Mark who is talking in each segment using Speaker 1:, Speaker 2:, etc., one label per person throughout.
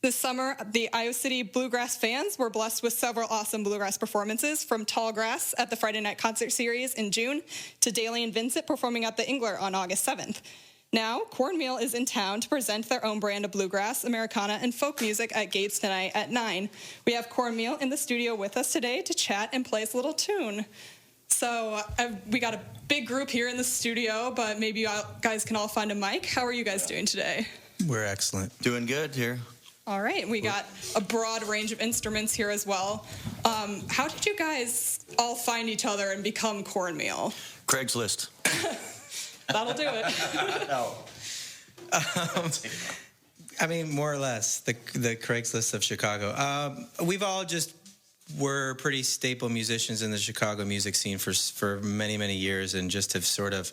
Speaker 1: This summer, the Iowa City Bluegrass fans were blessed with several awesome bluegrass performances, from Tallgrass at the Friday Night Concert Series in June to Daly and Vincent performing at the Ingler on August 7th. Now, Cornmeal is in town to present their own brand of bluegrass, Americana, and folk music at Gates tonight at 9. We have Cornmeal in the studio with us today to chat and play us a little tune. So we got a big group here in the studio, but maybe you guys can all find a mic. How are you guys doing today?
Speaker 2: We're excellent.
Speaker 3: Doing good here.
Speaker 1: All right, we got a broad range of instruments here as well. How did you guys all find each other and become Cornmeal?
Speaker 3: Craigslist.
Speaker 1: That'll do it.
Speaker 3: No.
Speaker 2: I mean, more or less, the Craigslist of Chicago. We've all just were pretty staple musicians in the Chicago music scene for many, many years, and just have sort of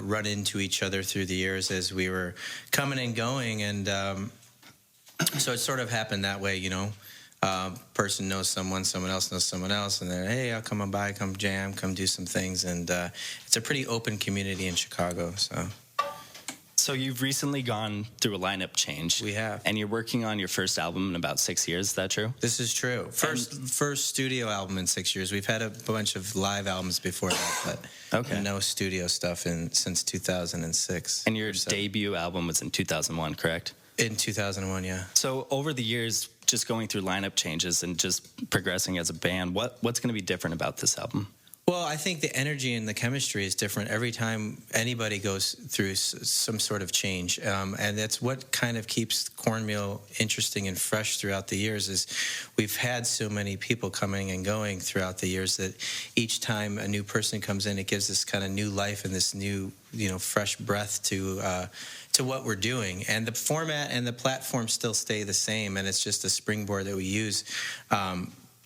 Speaker 2: run into each other through the years as we were coming and going, and so it sort of happened that way, you know. Person knows someone else knows someone else, and then, hey, I'll come on by, come jam, come do some things, and it's a pretty open community in Chicago. So
Speaker 4: you've recently gone through a lineup change.
Speaker 2: We have,
Speaker 4: and you're working on your first album in about 6 years. Is that true?
Speaker 2: This is true. First studio album in 6 years. We've had a bunch of live albums before that, but no studio stuff since 2006.
Speaker 4: And your debut album was in 2001, correct?
Speaker 2: In 2001, yeah.
Speaker 4: So over the years, just going through lineup changes and just progressing as a band, what's going to be different about this album?
Speaker 2: Well, I think the energy and the chemistry is different every time anybody goes through some sort of change, and that's what kind of keeps Cornmeal interesting and fresh throughout the years. Is we've had so many people coming and going throughout the years that each time a new person comes in, it gives this kind of new life and this new, fresh breath to what we're doing. And the format and the platform still stay the same, and it's just a springboard that we use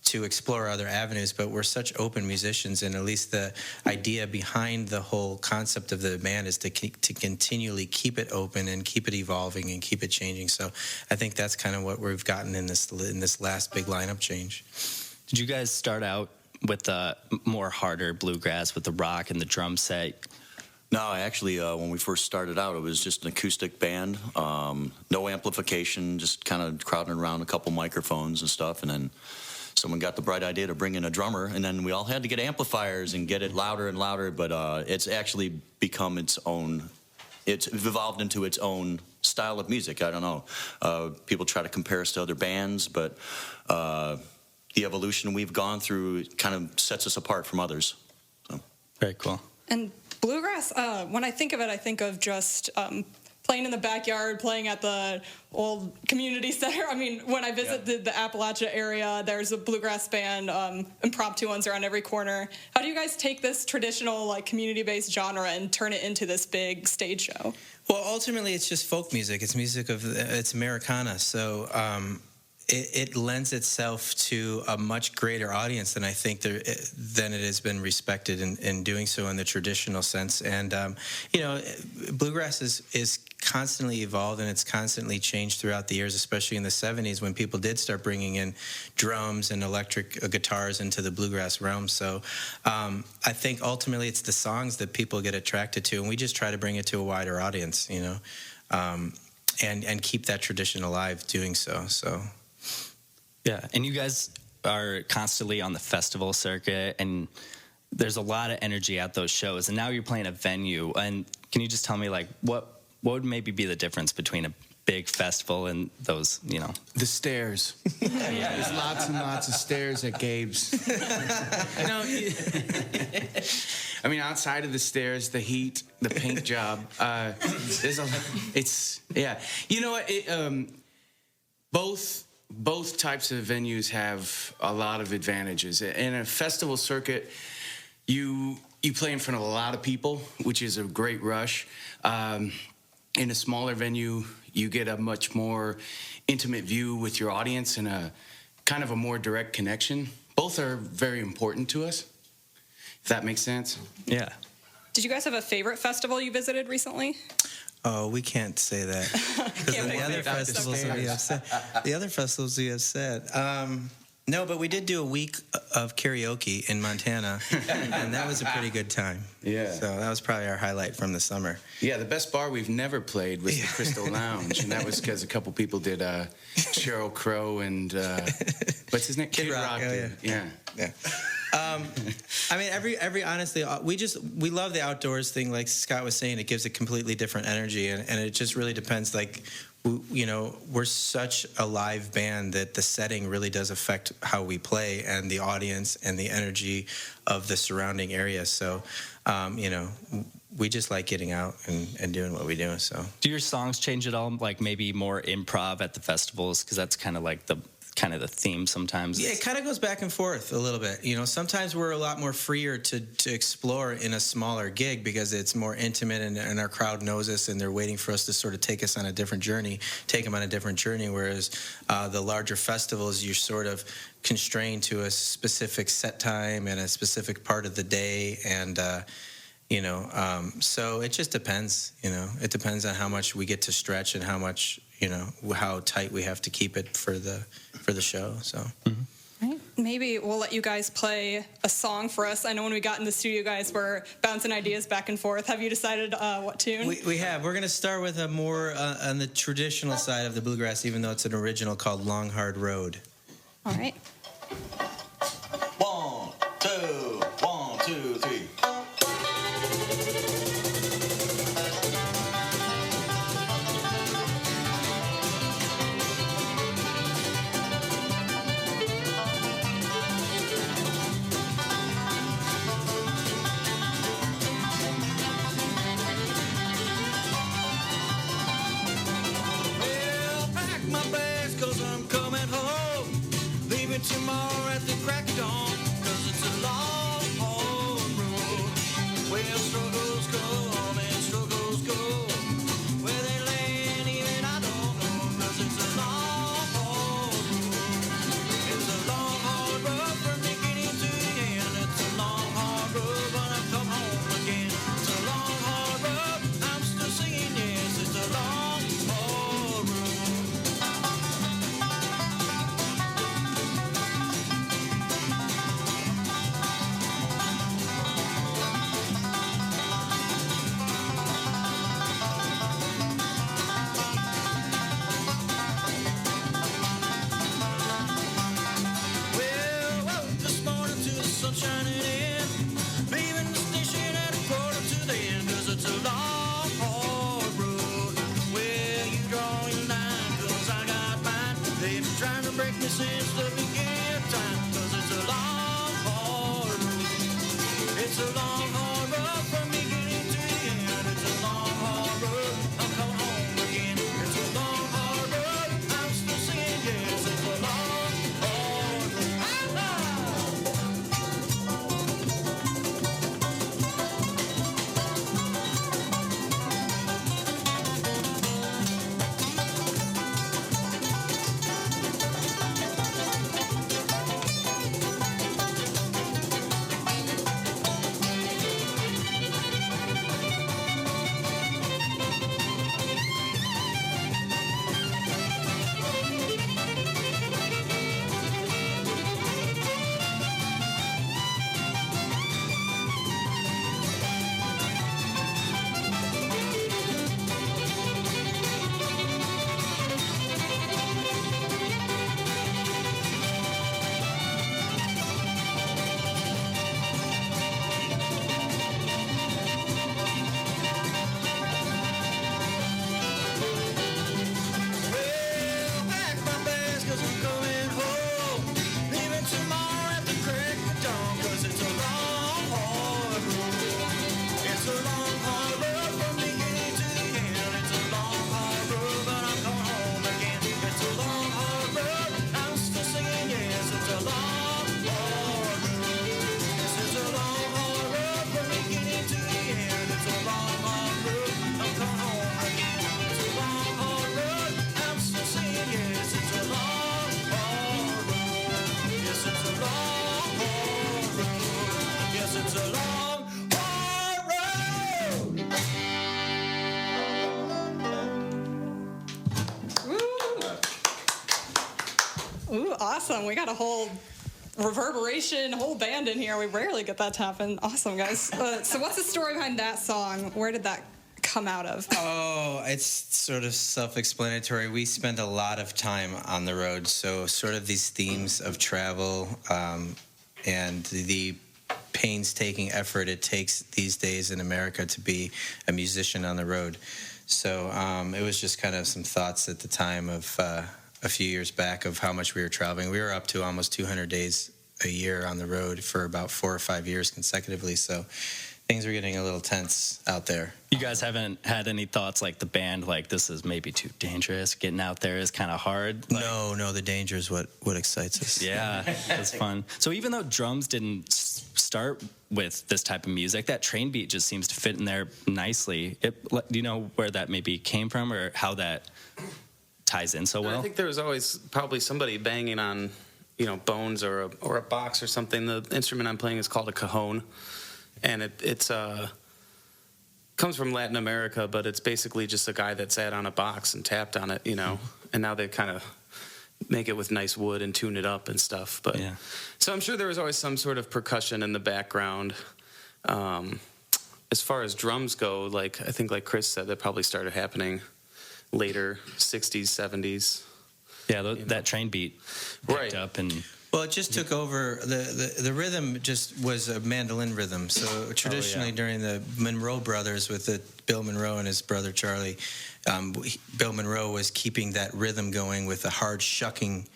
Speaker 2: to explore other avenues. But we're such open musicians, and at least the idea behind the whole concept of the band is to continually keep it open and keep it evolving and keep it changing. So I think that's kind of what we've gotten in this last big lineup change.
Speaker 4: Did you guys start out with the more harder bluegrass with the rock and the drum set?
Speaker 3: No, actually, when we first started out, it was just an acoustic band, no amplification, just kind of crowding around a couple microphones and stuff, and then someone got the bright idea to bring in a drummer, and then we all had to get amplifiers and get it louder and louder, but it's actually become its own, it's evolved into its own style of music. I don't know. People try to compare us to other bands, but the evolution we've gone through kind of sets us apart from others. So.
Speaker 4: Very cool.
Speaker 1: And bluegrass, when I think of it, I think of just playing in the backyard, playing at the old community center. I mean, when I visited the Appalachia area, there's a bluegrass band, impromptu ones around every corner. How do you guys take this traditional, community-based genre and turn it into this big stage show?
Speaker 2: Well, ultimately, it's just folk music. It's it's Americana. So it lends itself to a much greater audience than I think than it has been respected in doing so in the traditional sense. And bluegrass is constantly evolved, and it's constantly changed throughout the years, especially in the 70s when people did start bringing in drums and electric guitars into the bluegrass realm. So I think ultimately it's the songs that people get attracted to, and we just try to bring it to a wider audience, and keep that tradition alive doing so.
Speaker 4: Yeah, and you guys are constantly on the festival circuit, and there's a lot of energy at those shows, and now you're playing a venue. And can you just tell me, what would maybe be the difference between a big festival and those,
Speaker 5: The stairs. There's lots and lots of stairs at Gabe's. I mean, outside of the stairs, the heat, the paint job, You know what? Both types of venues have a lot of advantages. In a festival circuit, you play in front of a lot of people, which is a great rush. In a smaller venue, you get a much more intimate view with your audience and a kind of a more direct connection. Both are very important to us, if that makes sense.
Speaker 4: Yeah.
Speaker 1: Did you guys have a favorite festival you visited recently?
Speaker 2: Oh, we can't say that. Because the other festivals we have said. No, but we did do a week of karaoke in Montana, and that was a pretty good time.
Speaker 5: Yeah.
Speaker 2: So that was probably our highlight from the summer.
Speaker 5: Yeah, the best bar we've never played was the Crystal Lounge, and that was because a couple people did Sheryl Crow and what's his name?
Speaker 2: Kid Rock. Oh,
Speaker 5: did. Yeah.
Speaker 2: I mean, every honestly, we love the outdoors thing. Like Scott was saying, it gives a completely different energy, and it just really depends. Like, we're such a live band that the setting really does affect how we play and the audience and the energy of the surrounding area. So, we just like getting out and doing what we do. So,
Speaker 4: do your songs change at all? Like maybe more improv at the festivals, because that's kind of like the theme sometimes.
Speaker 2: Yeah, it kind of goes back and forth a little bit. Sometimes we're a lot more freer to explore in a smaller gig because it's more intimate and our crowd knows us and they're waiting for us to sort of take us on a different journey, take them on a different journey. Whereas the larger festivals, you're sort of constrained to a specific set time and a specific part of the day. And, so it just depends, it depends on how much we get to stretch and how much, how tight we have to keep it for the show. So
Speaker 1: Right. Maybe we'll let you guys play a song for us. I know when we got in the studio, you guys were bouncing ideas back and forth. Have you decided what tune?
Speaker 2: we have. We're going to start with a more on the traditional side of the bluegrass, even though it's an original called Long Hard Road.
Speaker 1: All right.
Speaker 3: 1, 2, 1, 2, 3. Tomorrow at the crack of dawn, 'cause it's a long, hard road. Where struggles come and struggles go. Where they land, even I don't know, 'cause it's a long, hard road. It's a long, hard road from beginning to the end. It's a long, hard road when I come home again. It's a long, hard road, I'm still singing, yes. It's a long, hard road. Since the beginning of time, 'cause it's a long, hard road. It's a long, hard road from beginning to the end. It's a long, hard road. I'm coming home again. It's a long, hard road. I'm still singing, yes. It's a long, hard
Speaker 1: Ooh, awesome. We got a whole reverberation, whole band in here. We rarely get that to happen. Awesome, guys. So what's the story behind that song? Where did that come out of?
Speaker 2: Oh, it's sort of self-explanatory. We spend a lot of time on the road, so sort of these themes of travel and the painstaking effort it takes these days in America to be a musician on the road. So it was just kind of some thoughts at the time of a few years back of how much we were traveling. We were up to almost 200 days a year on the road for about 4 or 5 years consecutively. So things were getting a little tense out there.
Speaker 4: You guys haven't had any thoughts like the band, like this is maybe too dangerous, getting out there is kind of hard? Like,
Speaker 2: No, the danger is what excites us.
Speaker 4: yeah, that's fun. So even though drums didn't start with this type of music, that train beat just seems to fit in there nicely. Do you know where that maybe came from or how that ties in so well?
Speaker 6: I think there was always probably somebody banging on, bones or a box or something. The instrument I'm playing is called a cajon, and it's comes from Latin America, but it's basically just a guy that sat on a box and tapped on it, and now they kind of make it with nice wood and tune it up and stuff. But
Speaker 4: yeah.
Speaker 6: So I'm sure there was always some sort of percussion in the background. As far as drums go, I think like Chris said, that probably started happening later 60s, 70s.
Speaker 4: Yeah, that train beat picked
Speaker 6: Right.
Speaker 4: up and...
Speaker 2: Well, it just took over. The rhythm just was a mandolin rhythm. So traditionally during the Monroe brothers with Bill Monroe and his brother Charlie, Bill Monroe was keeping that rhythm going with a hard shucking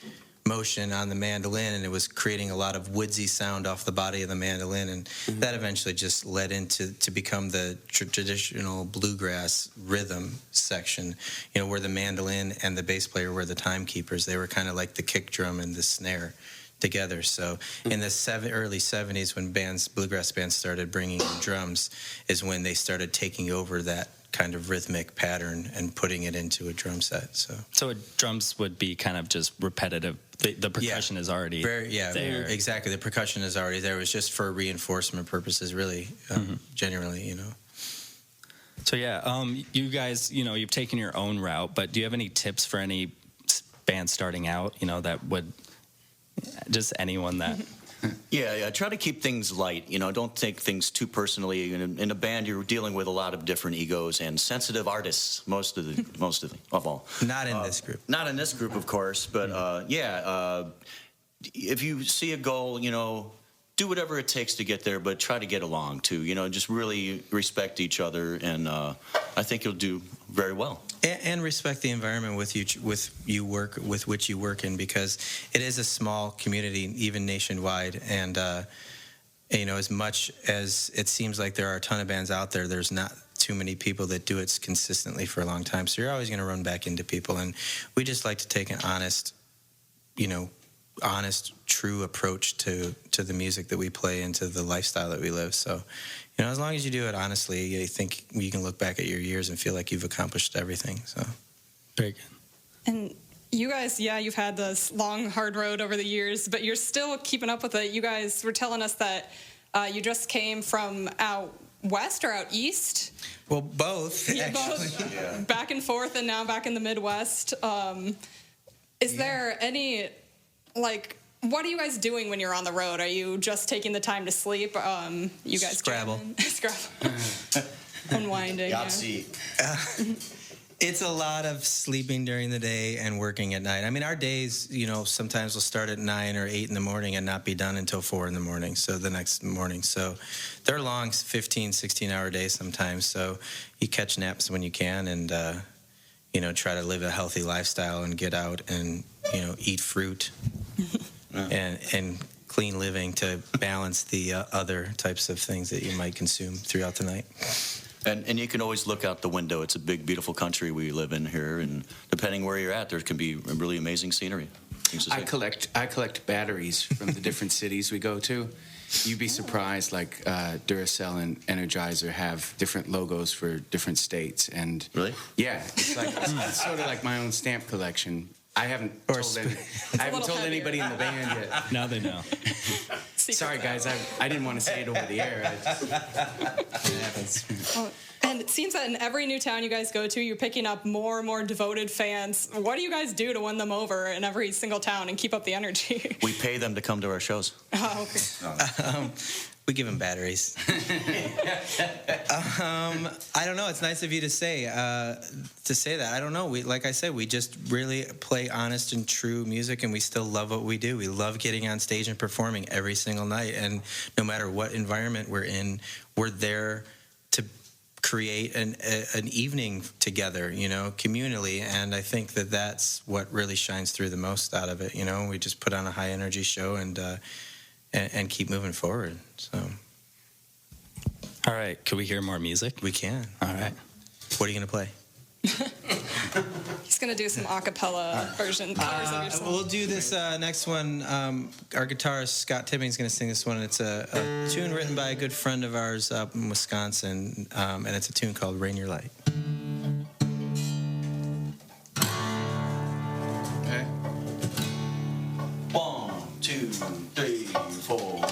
Speaker 2: motion on the mandolin, and it was creating a lot of woodsy sound off the body of the mandolin, and that eventually just led into to become the traditional bluegrass rhythm section, where the mandolin and the bass player were the timekeepers. They were kind of like the kick drum and the snare together. So in the early 70s, when bluegrass bands started bringing in drums, is when they started taking over that kind of rhythmic pattern and putting it into a drum set. So
Speaker 4: drums would be kind of just repetitive. The percussion is already there.
Speaker 2: Exactly. The percussion is already there. It was just for reinforcement purposes, really, generally,
Speaker 4: So you guys, you've taken your own route, but do you have any tips for any band starting out, that would, just anyone that...
Speaker 3: Yeah. Try to keep things light. Don't take things too personally. In a band, you're dealing with a lot of different egos and sensitive artists. Most of all.
Speaker 2: Not in this group.
Speaker 3: Not in this group, of course. But if you see a goal, do whatever it takes to get there. But try to get along too. Just really respect each other, and I think you'll do very well.
Speaker 2: And respect the environment with which you work in, because it is a small community, even nationwide. And as much as it seems like there are a ton of bands out there, there's not too many people that do it consistently for a long time. So you're always going to run back into people. And we just like to take an honest, true approach to the music that we play and to the lifestyle that we live. So, as long as you do it honestly, you think you can look back at your years and feel like you've accomplished everything. So,
Speaker 4: very good.
Speaker 1: And you guys, you've had this long, hard road over the years, but you're still keeping up with it. You guys were telling us that you just came from out west or out east?
Speaker 2: Well, both,
Speaker 1: Yeah,
Speaker 2: actually.
Speaker 1: both. Back and forth, and now back in the Midwest. Is there any, what are you guys doing when you're on the road? Are you just taking the time to sleep? You guys
Speaker 2: Scrabble.
Speaker 1: Scrabble. Unwinding.
Speaker 3: Yahtzee.
Speaker 2: It's a lot of sleeping during the day and working at night. I mean, our days, sometimes will start at 9 or 8 in the morning and not be done until 4 in the morning, so the next morning. So they're long 15, 16-hour days sometimes. So you catch naps when you can and, try to live a healthy lifestyle and get out and, eat fruit and clean living to balance the other types of things that you might consume throughout the night.
Speaker 3: And you can always look out the window. It's a big, beautiful country we live in here, and depending where you're at, there can be really amazing scenery.
Speaker 5: I collect batteries from the different cities we go to. You'd be surprised, Duracell and Energizer have different logos for different states. And
Speaker 3: Really?
Speaker 5: Yeah, it's sort of like my own stamp collection. I haven't told anybody in the band yet.
Speaker 4: Now they know.
Speaker 5: Sorry, guys. I didn't want to say it over the air. It happens.
Speaker 1: And it seems that in every new town you guys go to, you're picking up more and more devoted fans. What do you guys do to win them over in every single town and keep up the energy?
Speaker 3: We pay them to come to our shows.
Speaker 1: Oh, okay.
Speaker 2: We give them batteries. I don't know. It's nice of you to say that. I don't know. Like I said, we just really play honest and true music, and we still love what we do. We love getting on stage and performing every single night. And no matter what environment we're in, we're there to create an evening together, communally. And I think that that's what really shines through the most out of it. We just put on a high energy show and keep moving forward. So,
Speaker 4: All right, could we hear more music?
Speaker 2: we can.
Speaker 4: All right.
Speaker 2: What are you going to play?
Speaker 1: He's going to do some a cappella covers of your song.
Speaker 2: We'll do this next one. Our guitarist, Scott Tipping, is going to sing this one. It's a tune written by a good friend of ours up in Wisconsin, and it's a tune called Rain Your Light.
Speaker 5: Okay.
Speaker 3: 1, 2, 3, 4.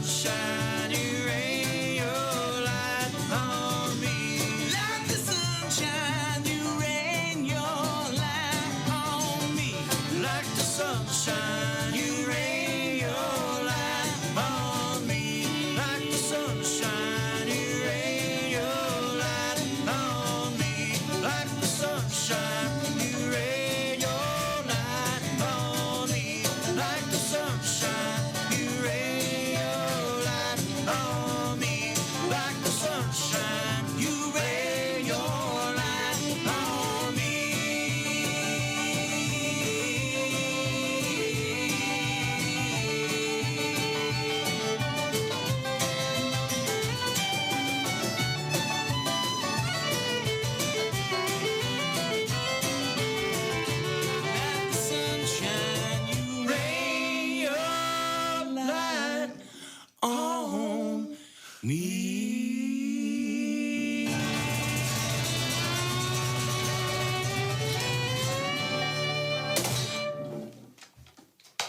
Speaker 7: sunshine, you rain your light on me. Like the sunshine, you rain your light on me. Like the sunshine, you rain your light on me. Like the sunshine, you rain your light on me. Like the sunshine, you rain your light on me. Like the sunshine, you rain your light on me. Like the sunshine, you rain your light on me. Like the sunshine, you rain your light on me.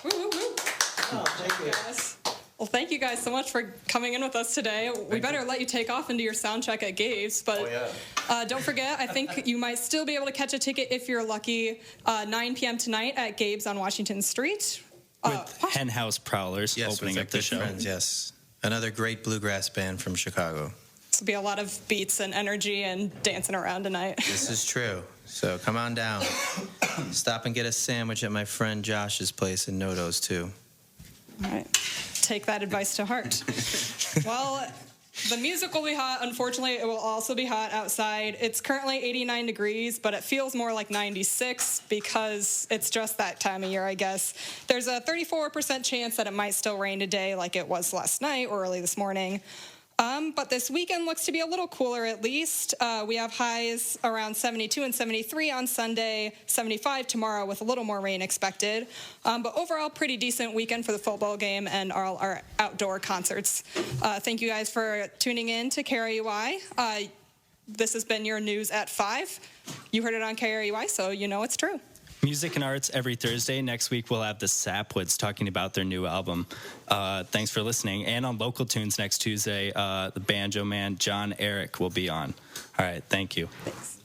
Speaker 1: Woo, woo, woo. Yes. Well, thank you guys so much for coming in with us today. We better let you take off and do your sound check at Gabe's, but don't forget, I think you might still be able to catch a ticket if you're lucky. 9 p.m. tonight at Gabe's on Washington Street.
Speaker 4: With Hen House Prowlers
Speaker 2: Yes,
Speaker 4: opening
Speaker 2: with our
Speaker 4: up the
Speaker 2: good
Speaker 4: show.
Speaker 2: friends, yes. Another great bluegrass band from Chicago.
Speaker 1: This will be a lot of beats and energy and dancing around tonight.
Speaker 2: This is true. So come on down. Stop and get a sandwich at my friend Josh's place in Nodos, too.
Speaker 1: All right. Take that advice to heart. Well, the music will be hot. Unfortunately, it will also be hot outside. It's currently 89 degrees, but it feels more like 96 because it's just that time of year, I guess. There's a 34% chance that it might still rain today like it was last night or early this morning. But this weekend looks to be a little cooler at least. We have highs around 72 and 73 on Sunday, 75 tomorrow with a little more rain expected. But overall, pretty decent weekend for the football game and all our outdoor concerts. Thank you guys for tuning in to KRUI. This has been your news at 5. You heard it on KRUI, so you know it's true.
Speaker 4: Music and arts every Thursday. Next week, we'll have the Sapwoods talking about their new album. Thanks for listening. And on Local Tunes next Tuesday, the banjo man John Eric will be on. All right, thank you.
Speaker 1: Thanks.